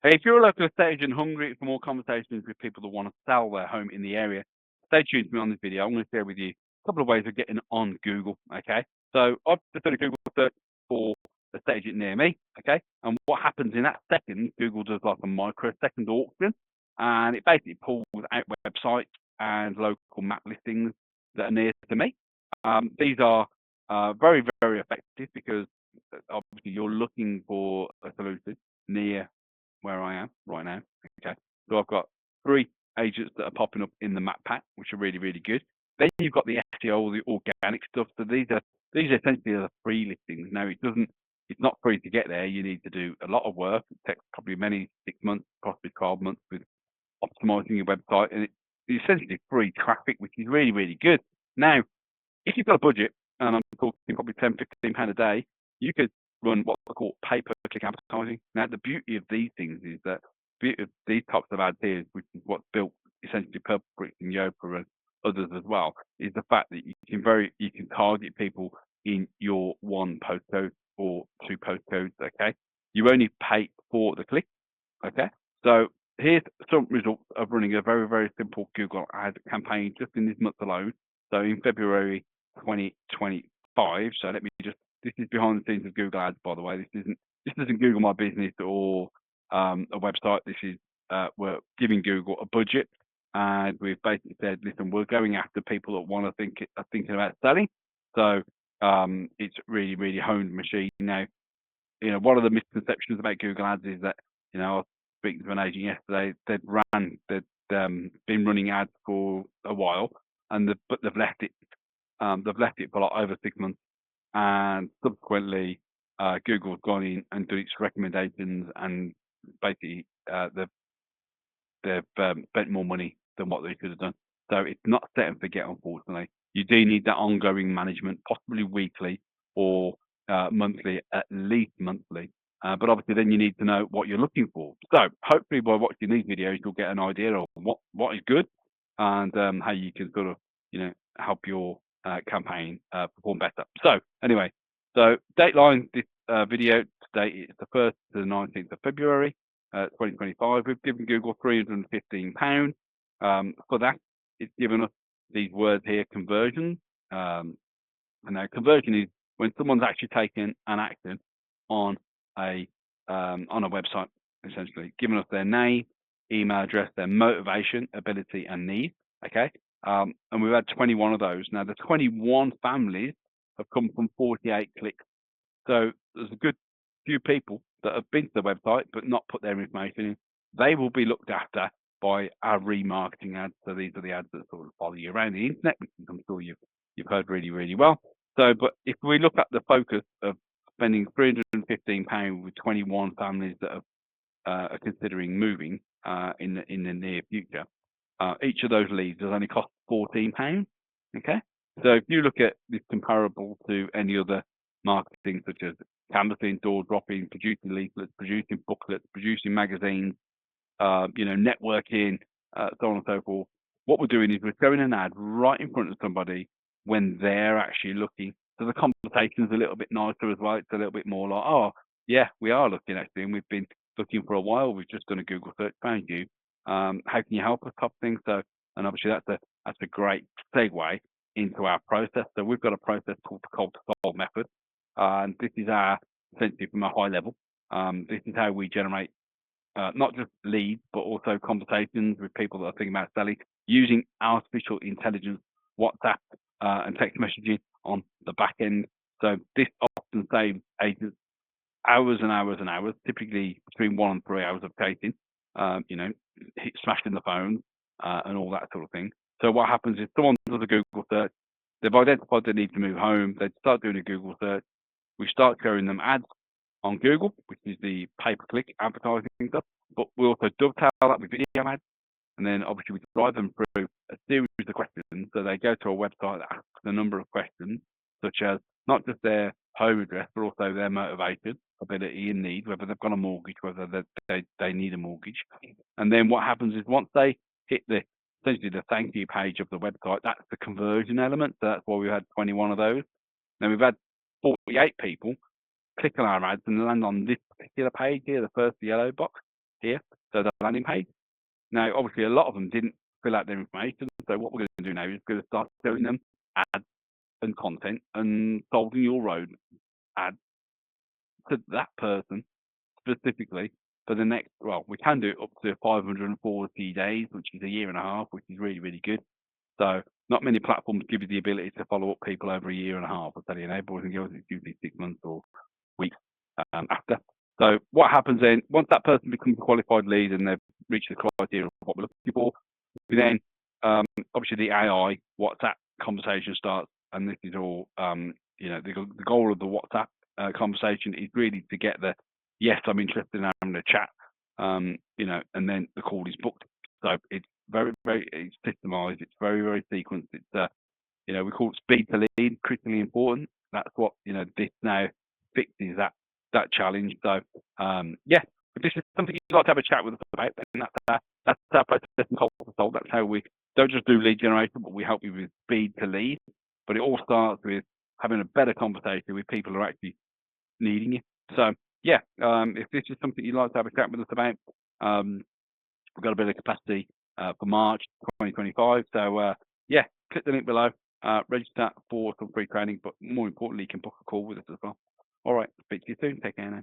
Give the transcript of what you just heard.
Hey, if you're a local estate agent hungry for more conversations with people that want to sell their home in the area, stay tuned to me on this video. I'm going to share with you a couple of ways of getting on Google. Okay, so I've just done a Google search for estate agent near me. Okay, and what happens in that second, Google does like a microsecond auction, and it basically pulls out websites and local map listings that are near to me. These are very, very effective because obviously you're looking for a solution near where I am right now. Okay, so I've got 3 agents that are popping up in the map pack, which are really, really good. Then you've got the SEO, the organic stuff. So these are essentially the free listings. Now it's not free to get there. You need to do a lot of work. It takes probably many 6 months, possibly 12 months with optimizing your website, and it's essentially free traffic, which is really, really good. Now, if you've got a budget, and I'm talking probably £10, £15 a day, you could run what they call pay-per-click advertising. Now, the beauty of these things is that the beauty of these types of ads here, which is what's built essentially Purplebricks and Yopa and others as well, is the fact that you can target people in your 1 postcode or 2 postcodes. Okay, you only pay for the click. Okay, so here's some results of running a very, very simple Google ad campaign just in this month alone. So in February 2025. So this is behind the scenes of Google Ads, by the way. This isn't Google My Business or a website. This is we're giving Google a budget, and we've basically said, listen, we're going after people that are thinking about selling. So it's really, really honed machine. Now, one of the misconceptions about Google Ads is that, I was speaking to an agent yesterday. They'd been running ads for a while, but they've left it. They've left it for like over 6 months, and subsequently, Google's gone in and done its recommendations, and basically they've spent more money than what they could have done. So it's not set and forget, unfortunately. You do need that ongoing management, possibly weekly or monthly, at least monthly. But obviously, then you need to know what you're looking for. So hopefully, by watching these videos, you'll get an idea of what is good and how you can sort of help your campaign perform better. So anyway, dateline this video today is the 1st to the 19th of February. 2025. We've given Google £315. For that, it's given us these words here, conversion. And now conversion is when someone's actually taken an action on a website, essentially, giving us their name, email address, their motivation, ability, and need. Okay, and we've had 21 of those. Now, the 21 families have come from 48 clicks. So there's a good few people that have been to the website but not put their information in. They will be looked after by our remarketing ads. So these are the ads that sort of follow you around the internet, which I'm sure you've heard really, really well. So, but if we look at the focus of spending £315 with 21 families that are considering moving in the near future, each of those leads has only cost £14. Okay, so if you look at this comparable to any other marketing, such as canvassing, door dropping, producing leaflets, producing booklets, producing magazines, networking, so on and so forth. What we're doing is we're throwing an ad right in front of somebody when they're actually looking. So the conversation's a little bit nicer as well. It's a little bit more like, oh, yeah, we are looking actually, and we've been looking for a while. We've just done a Google search, found you. How can you help us? Type thing. So, and obviously that's a great segue into our process. So we've got a process called the cold to solve method, and this is essentially from a high level. This is how we generate not just leads, but also conversations with people that are thinking about selling using artificial intelligence, WhatsApp, and text messaging on the back end. So this often saves agents hours and hours and hours, typically between 1 and 3 hours of chasing, smashing the phone and all that sort of thing. So what happens is someone does a Google search, they've identified they need to move home, they start doing a Google search, we start showing them ads on Google, which is the pay-per-click advertising stuff, but we also dovetail that with video ads, and then obviously we drive them through a series of questions. So they go to a website that asks a number of questions, such as not just their home address, but also their motivation, ability, and need, whether they've got a mortgage, whether they need a mortgage. And then what happens is once they hit essentially the thank you page of the website, that's the conversion element. So that's why we had 21 of those. Now we've had 48 people click on our ads and land on this particular page here, the first yellow box. here, so the landing page. Now, obviously, a lot of them didn't fill out their information, so what we're going to do now is going to start showing them ads and content and solving your road ad to that person specifically for the next, well, we can do it up to 540 days, which is a year and a half, which is really, really good. So not many platforms give you the ability to follow up people over a year and a half. I'll tell you now, boys and girls, it's usually 6 months or weeks after. So what happens then, once that person becomes a qualified lead and they've reached the criteria of what we're looking for, we then, obviously the AI WhatsApp conversation starts, and this is all, the goal of the WhatsApp conversation is really to get the, yes, I'm interested in having a chat, and then the call is booked. So it's very, very, it's systemized, it's very, very sequenced. It's, we call it speed to lead, critically important. That's what, this now fixes that challenge. So, if this is something you'd like to have a chat with us about, then that's our process and culture solve. That's how we don't just do lead generation, but we help you with speed to lead. But it all starts with having a better conversation with people who are actually needing you. So, if this is something you'd like to have a chat with us about, we've got a bit of capacity for March 2025. So, click the link below, register for some free training, but more importantly, you can book a call with us as well. All right, speak to you soon. Take care now.